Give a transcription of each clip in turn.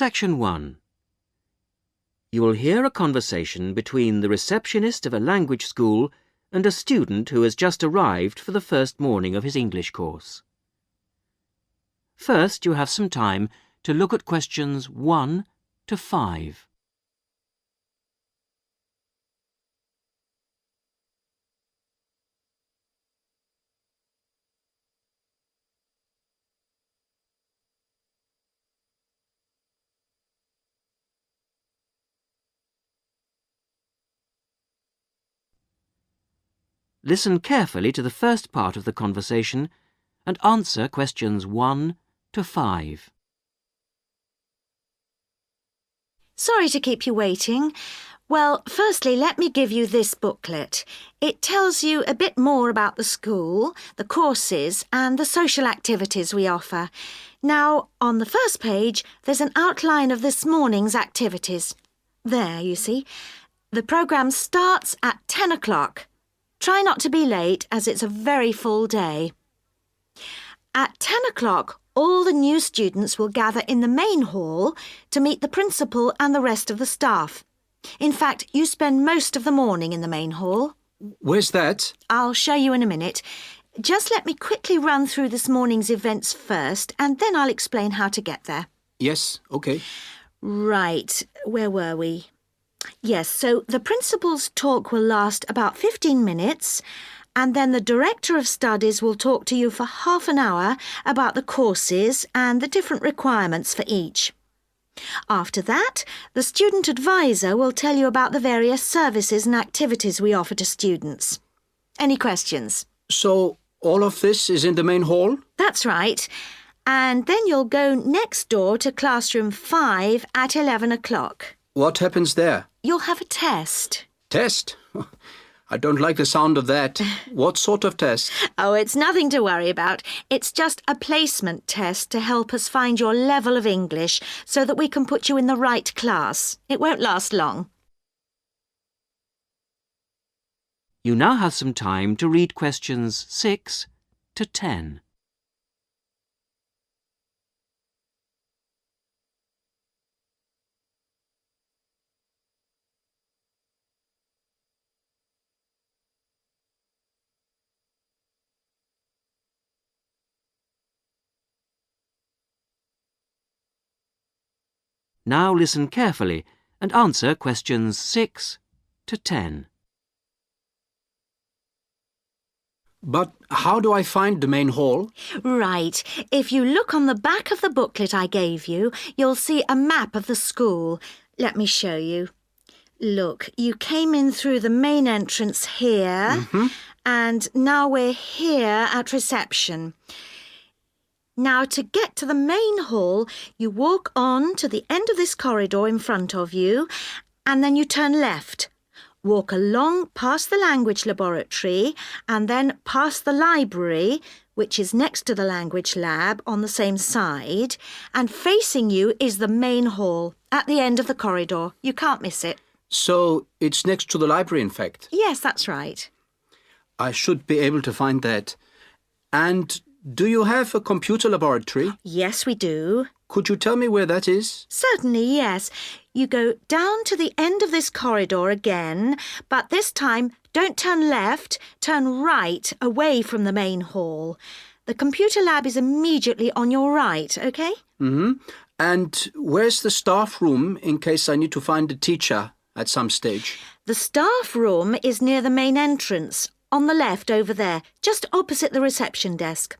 Section 1. You will hear a conversation between the receptionist of a language school and a student who has just arrived for the first morning of his English course. First, you have some time to look at questions 1 to 5. Listen carefully to the first part of the conversation and answer questions 1 to 5. Sorry to keep you waiting. Well, firstly, let me give you this booklet. It tells you a bit more about the school, the courses and the social activities we offer. Now, on the first page, there's an outline of this morning's activities. There, you see. The programme starts at 10 o'clock. Try not to be late, as it's a very full day. At 10 o'clock, all the new students will gather in the main hall to meet the principal and the rest of the staff. In fact, you spend most of the morning in the main hall. Where's that? I'll show you in a minute. Just let me quickly run through this morning's events first, and then I'll explain how to get there. Yes, okay. Right, where were we? Yes, so the principal's talk will last about 15 minutes, and then the director of studies will talk to you for half an hour about the courses and the different requirements for each. After that, the student advisor will tell you about the various services and activities we offer to students. Any questions? So, all of this is in the main hall? That's right. And then you'll go next door to classroom 5 at 11 o'clock. What happens there? You'll have a test. Test? I don't like the sound of that. What sort of test? Oh, it's nothing to worry about. It's just a placement test to help us find your level of English so that we can put you in the right class. It won't last long. You now have some time to read questions 6 to 10. Now listen carefully and answer questions 6 to 10. But how do I find the main hall? Right. If you look on the back of the booklet I gave you, you'll see a map of the school. Let me show you. Look, you came in through the main entrance here, and now we're here at reception. Now, to get to the main hall, you walk on to the end of this corridor in front of you, and then you turn left. Walk along past the language laboratory, and then past the library, which is next to the language lab on the same side, and facing you is the main hall at the end of the corridor. You can't miss it. So, it's next to the library, in fact. Yes, that's right. I should be able to find that. And do you have a computer laboratory? Yes, we do. Could you tell me where that is? Certainly, yes. You go down to the end of this corridor again, but this time don't turn left, turn right away from the main hall. The computer lab is immediately on your right, OK? And where's the staff room in case I need to find a teacher at some stage? The staff room is near the main entrance, on the left over there, just opposite the reception desk.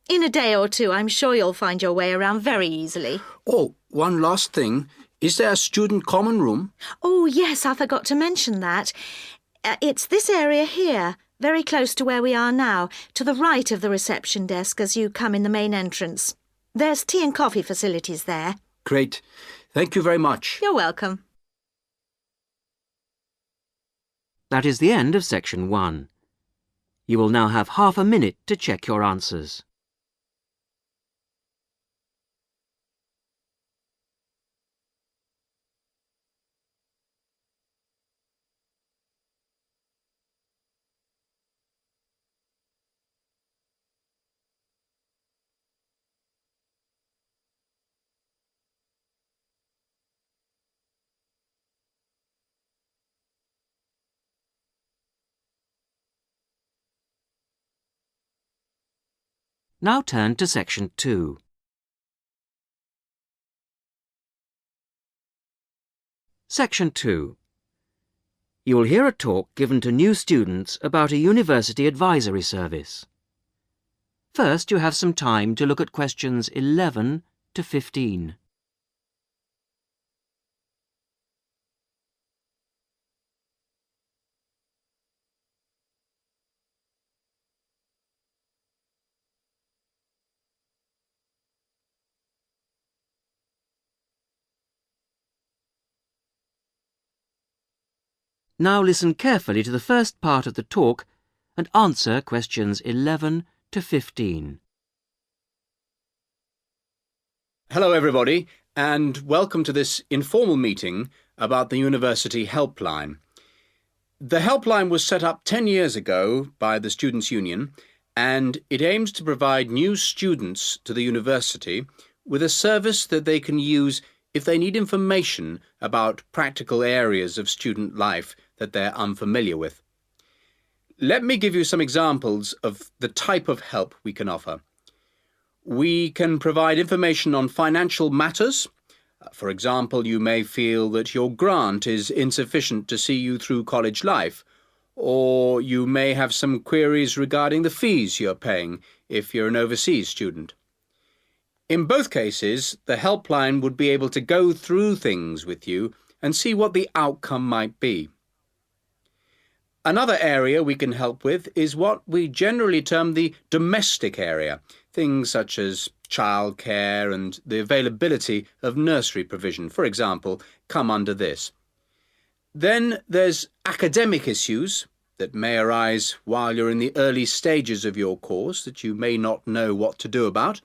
In a day or two, I'm sure you'll find your way around very easily. Oh, one last thing. Is there a student common room? Oh, yes, I forgot to mention that. It's this area here, very close to where we are now, to the right of the reception desk as you come in the main entrance. There's tea and coffee facilities there. Great. Thank you very much. You're welcome. That is the end of section 1. You will now have half a minute to check your answers. Now turn to Section 2. Section 2. You will hear a talk given to new students about a university advisory service. First, you have some time to look at questions 11 to 15. Now listen carefully to the first part of the talk and answer questions 11 to 15. Hello, everybody, and welcome to this informal meeting about the University Helpline. The helpline was set up 10 years ago by the Students' Union, and it aims to provide new students to the university with a service that they can use if they need information about practical areas of student life that they're unfamiliar with. Let me give you some examples of the type of help we can offer. We can provide information on financial matters. For example, you may feel that your grant is insufficient to see you through college life, or you may have some queries regarding the fees you're paying if you're an overseas student. In both cases, the helpline would be able to go through things with you and see what the outcome might be. Another area we can help with is what we generally term the domestic area, things such as childcare and the availability of nursery provision, for example, come under this. Then there's academic issues that may arise while you're in the early stages of your course that you may not know what to do about.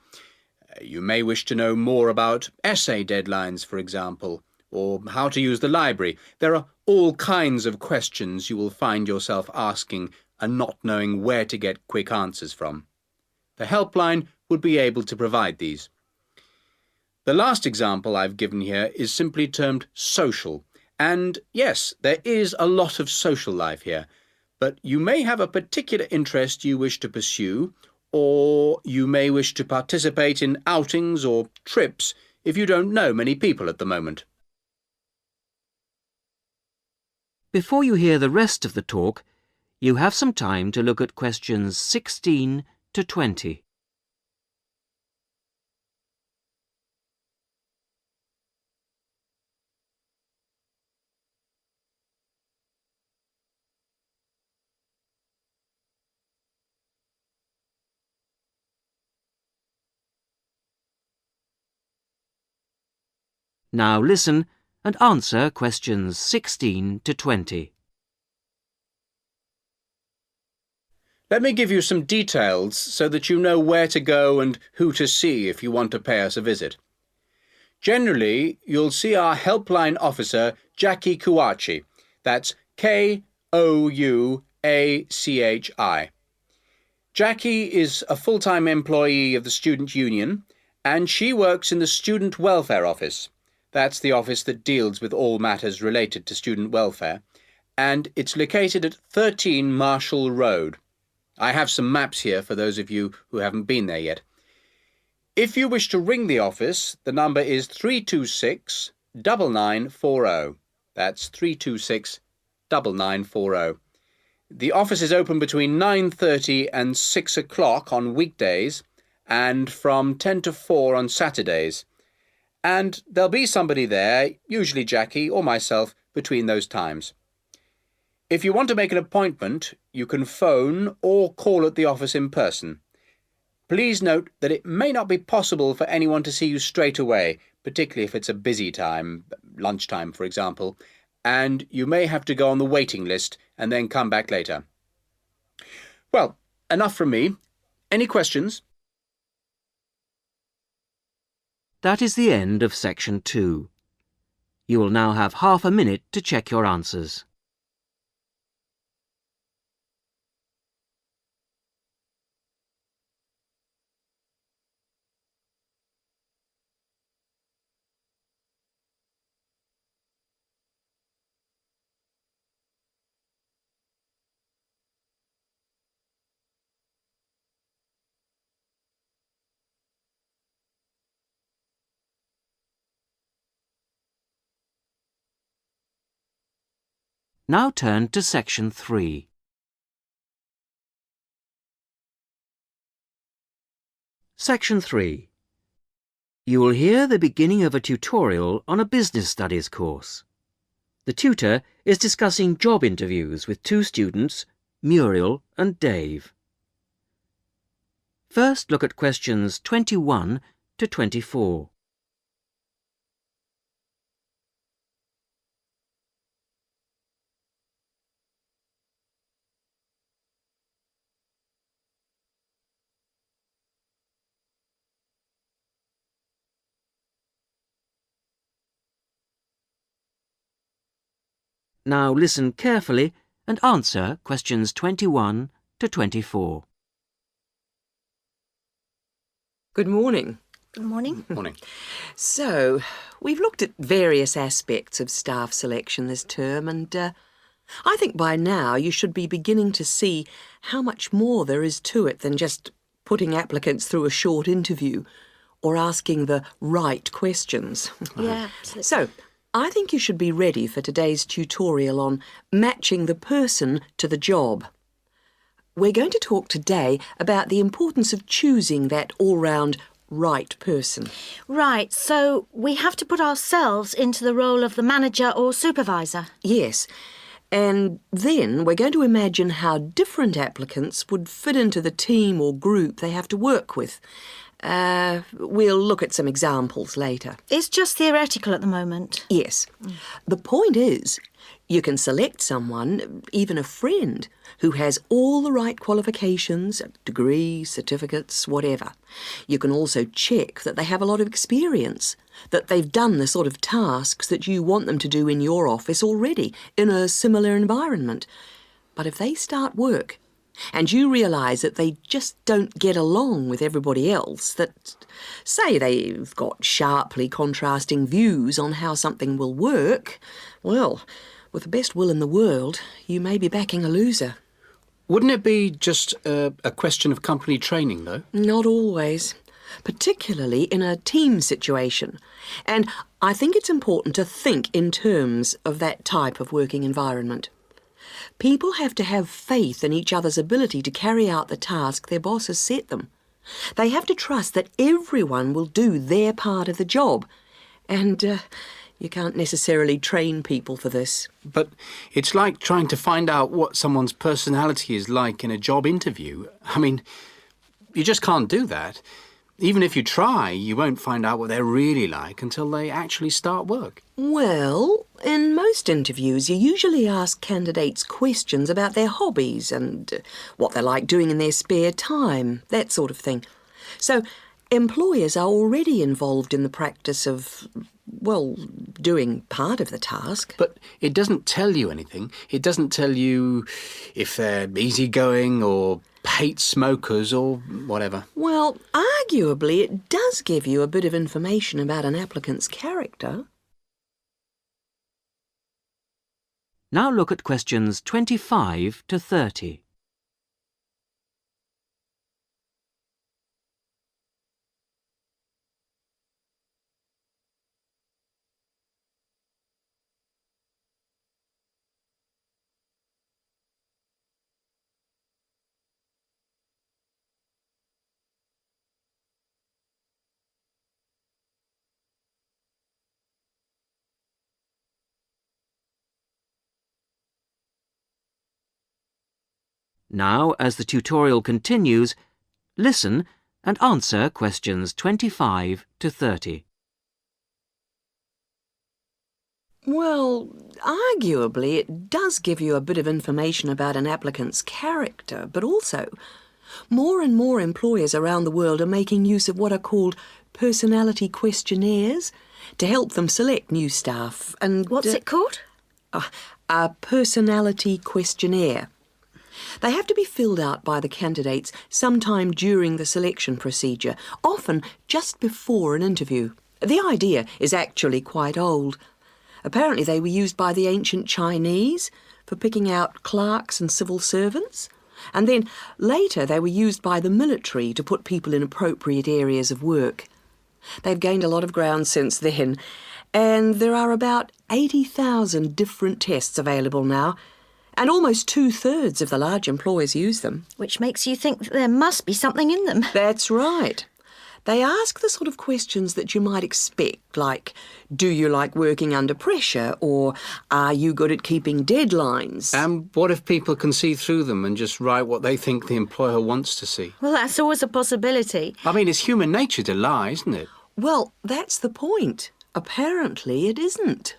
You may wish to know more about essay deadlines, for example, or how to use the library. There are all kinds of questions you will find yourself asking and not knowing where to get quick answers from. The helpline would be able to provide these. The last example I've given here is simply termed social. And yes, there is a lot of social life here, but you may have a particular interest you wish to pursue, or you may wish to participate in outings or trips if you don't know many people at the moment. Before you hear the rest of the talk, you have some time to look at questions 16 to 20. Now listen and answer questions 16 to 20. Let me give you some details so that you know where to go and who to see if you want to pay us a visit. Generally, you'll see our helpline officer, Jackie Kouachi. That's Kouachi. Jackie is a full-time employee of the Student Union, and she works in the Student Welfare Office. That's the office that deals with all matters related to student welfare, and it's located at 13 Marshall Road. I have some maps here for those of you who haven't been there yet. If you wish to ring the office, the number is 326 9940. That's 326 9940. The office is open between 9:30 and 6 o'clock on weekdays and from 10 to 4 on Saturdays. And there'll be somebody there, usually Jackie or myself, between those times. If you want to make an appointment, you can phone or call at the office in person. Please note that it may not be possible for anyone to see you straight away, particularly if it's a busy time, lunchtime for example, and you may have to go on the waiting list and then come back later. Well, enough from me. Any questions? That is the end of Section 2. You will now have half a minute to check your answers. Now turn to Section 3. Section 3. You will hear the beginning of a tutorial on a business studies course. The tutor is discussing job interviews with two students, Muriel and Dave. First, look at questions 21 to 24. Now listen carefully and answer questions 21 to 24. Good morning. Good morning. Morning. So, we've looked at various aspects of staff selection this term and I think by now you should be beginning to see how much more there is to it than just putting applicants through a short interview or asking the right questions. Yeah, absolutely. So, I think you should be ready for today's tutorial on matching the person to the job. We're going to talk today about the importance of choosing that all-round right person. Right, so we have to put ourselves into the role of the manager or supervisor. Yes, and then we're going to imagine how different applicants would fit into the team or group they have to work with. We'll look at some examples later. It's just theoretical at the moment. Yes. The point is, you can select someone, even a friend, who has all the right qualifications, degrees, certificates, whatever. You can also check that they have a lot of experience, that they've done the sort of tasks that you want them to do in your office already, in a similar environment. But if they start work, and you realise that they just don't get along with everybody else, that, say, they've got sharply contrasting views on how something will work, well, with the best will in the world, you may be backing a loser. Wouldn't it be just a question of company training, though? Not always, particularly in a team situation. And I think it's important to think in terms of that type of working environment. People have to have faith in each other's ability to carry out the task their boss has set them. They have to trust that everyone will do their part of the job. And you can't necessarily train people for this. But it's like trying to find out what someone's personality is like in a job interview. I mean, you just can't do that. Even if you try, you won't find out what they're really like until they actually start work. Well, in most interviews, you usually ask candidates questions about their hobbies and what they like doing in their spare time, that sort of thing. So, employers are already involved in the practice of, well, doing part of the task. But it doesn't tell you anything. It doesn't tell you if they're easygoing or hate smokers or whatever. Well, arguably, it does give you a bit of information about an applicant's character. Now look at questions 25 to 30. Now, as the tutorial continues, listen and answer questions 25 to 30. Well, arguably, it does give you a bit of information about an applicant's character, but also, more and more employers around the world are making use of what are called personality questionnaires to help them select new staff. And What's it called? A personality questionnaire. They have to be filled out by the candidates sometime during the selection procedure, often just before an interview. The idea is actually quite old. Apparently they were used by the ancient Chinese for picking out clerks and civil servants, and then later they were used by the military to put people in appropriate areas of work. They've gained a lot of ground since then, And there are about 80,000 different tests available now, and almost 2/3 of the large employers use them. Which makes you think that there must be something in them. That's right. They ask the sort of questions that you might expect, like, do you like working under pressure, or are you good at keeping deadlines? And what if people can see through them and just write what they think the employer wants to see? Well, that's always a possibility. I mean, it's human nature to lie, isn't it? Well, that's the point. Apparently it isn't.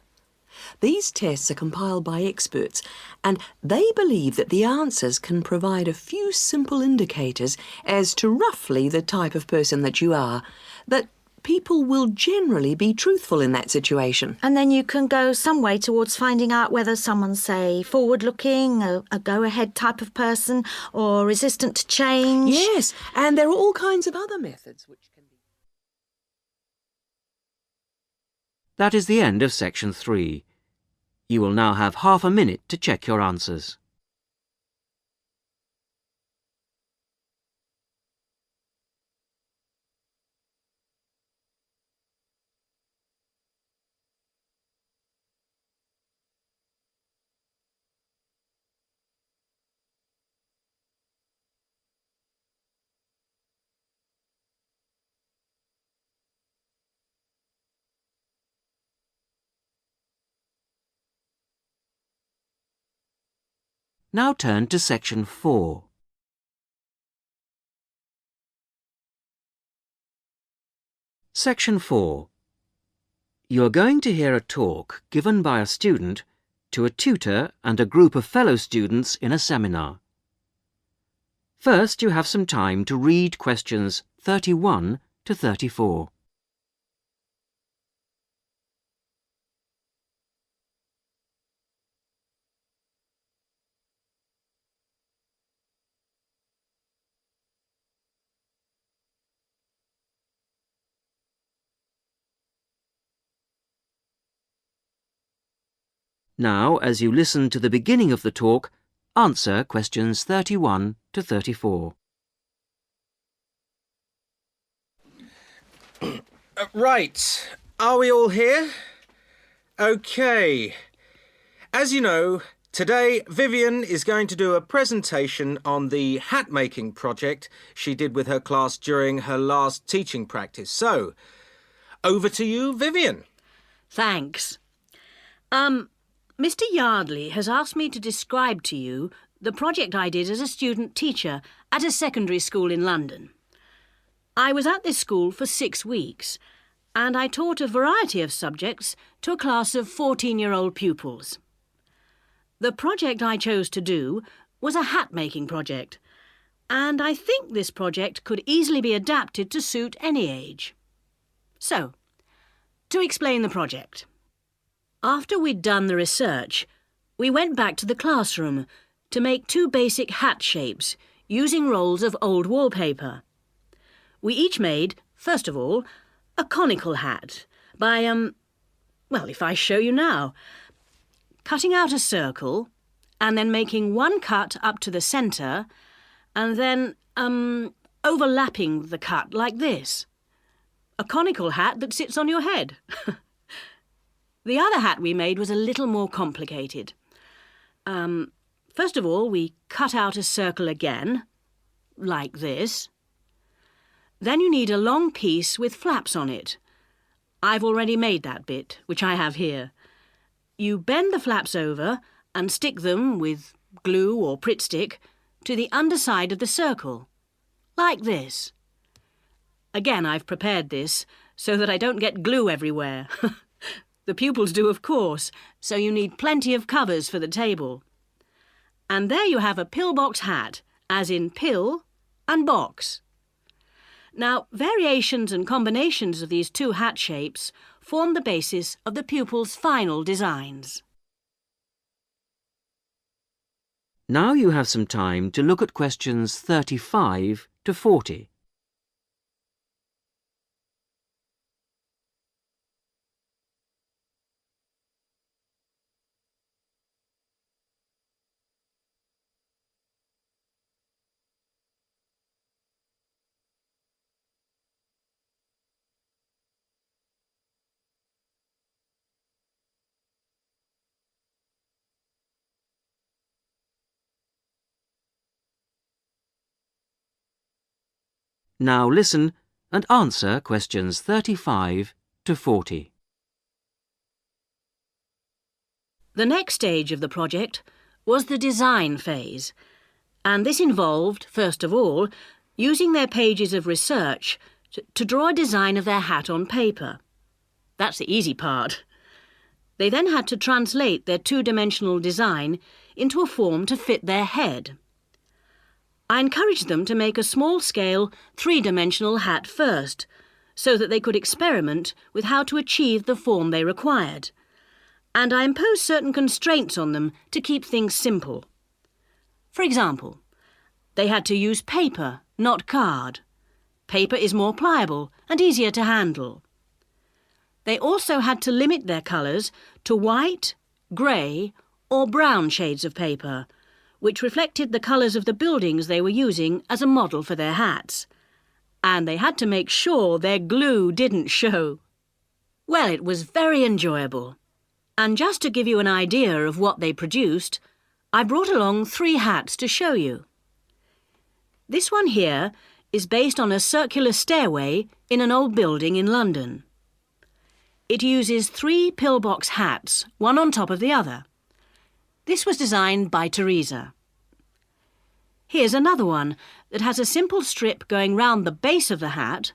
These tests are compiled by experts, and they believe that the answers can provide a few simple indicators as to roughly the type of person that you are, that people will generally be truthful in that situation. And then you can go some way towards finding out whether someone's, say, forward-looking, a go-ahead type of person, or resistant to change. Yes, and there are all kinds of other methods which can be... That is the end of section 3. You will now have half a minute to check your answers. Now turn to section 4. Section 4. You are going to hear a talk given by a student to a tutor and a group of fellow students in a seminar. First, you have some time to read questions 31 to 34. Now, as you listen to the beginning of the talk, answer questions 31 to 34. Right, are we all here? OK. As you know, today Vivian is going to do a presentation on the hat-making project she did with her class during her last teaching practice. So, over to you, Vivian. Thanks. Mr. Yardley has asked me to describe to you the project I did as a student teacher at a secondary school in London. I was at this school for 6 weeks, and I taught a variety of subjects to a class of 14-year-old pupils. The project I chose to do was a hat-making project, and I think this project could easily be adapted to suit any age. So, to explain the project. After we'd done the research, we went back to the classroom to make 2 basic hat shapes using rolls of old wallpaper. We each made, first of all, a conical hat by, well, if I show you now, cutting out a circle and then making 1 cut up to the centre and then, overlapping the cut like this. A conical hat that sits on your head. The other hat we made was a little more complicated. First of all, we cut out a circle again, like this. Then you need a long piece with flaps on it. I've already made that bit, which I have here. You bend the flaps over and stick them with glue or Pritt stick to the underside of the circle, like this. Again, I've prepared this so that I don't get glue everywhere. The pupils do, of course, so you need plenty of covers for the table. And there you have a pillbox hat, as in pill and box. Now, variations and combinations of these 2 hat shapes form the basis of the pupils' final designs. Now you have some time to look at questions 35 to 40. Now listen and answer questions 35 to 40. The next stage of the project was the design phase, and this involved, first of all, using their pages of research to draw a design of their hat on paper. That's the easy part. They then had to translate their two-dimensional design into a form to fit their head. I encouraged them to make a small-scale, three-dimensional hat first, so that they could experiment with how to achieve the form they required. And I imposed certain constraints on them to keep things simple. For example, they had to use paper, not card. Paper is more pliable and easier to handle. They also had to limit their colours to white, grey or brown shades of paper, which reflected the colours of the buildings they were using as a model for their hats. And they had to make sure their glue didn't show. Well, it was very enjoyable. And just to give you an idea of what they produced, I brought along 3 hats to show you. This one here is based on a circular stairway in an old building in London. It uses 3 pillbox hats, one on top of the other. This was designed by Teresa. Here's another one that has a simple strip going round the base of the hat,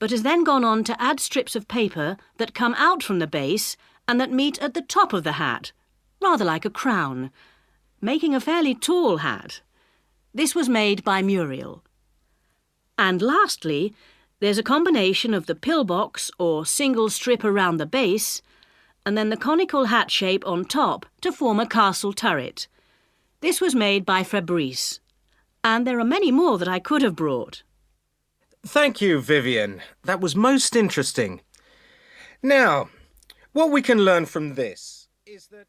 but has then gone on to add strips of paper that come out from the base and that meet at the top of the hat, rather like a crown, making a fairly tall hat. This was made by Muriel. And lastly, there's a combination of the pillbox or single strip around the base and then the conical hat shape on top to form a castle turret. This was made by Fabrice. And there are many more that I could have brought. Thank you, Vivian. That was most interesting. Now, what we can learn from this is that...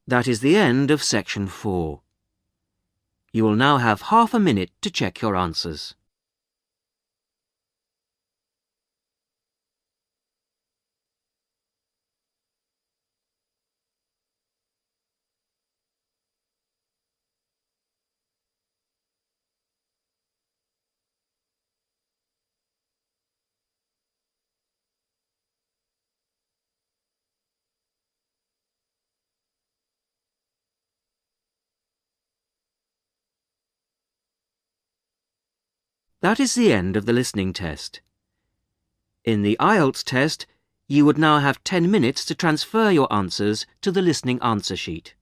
That is the end of section 4. You will now have half a minute to check your answers. That is the end of the listening test. In the IELTS test, you would now have 10 minutes to transfer your answers to the listening answer sheet.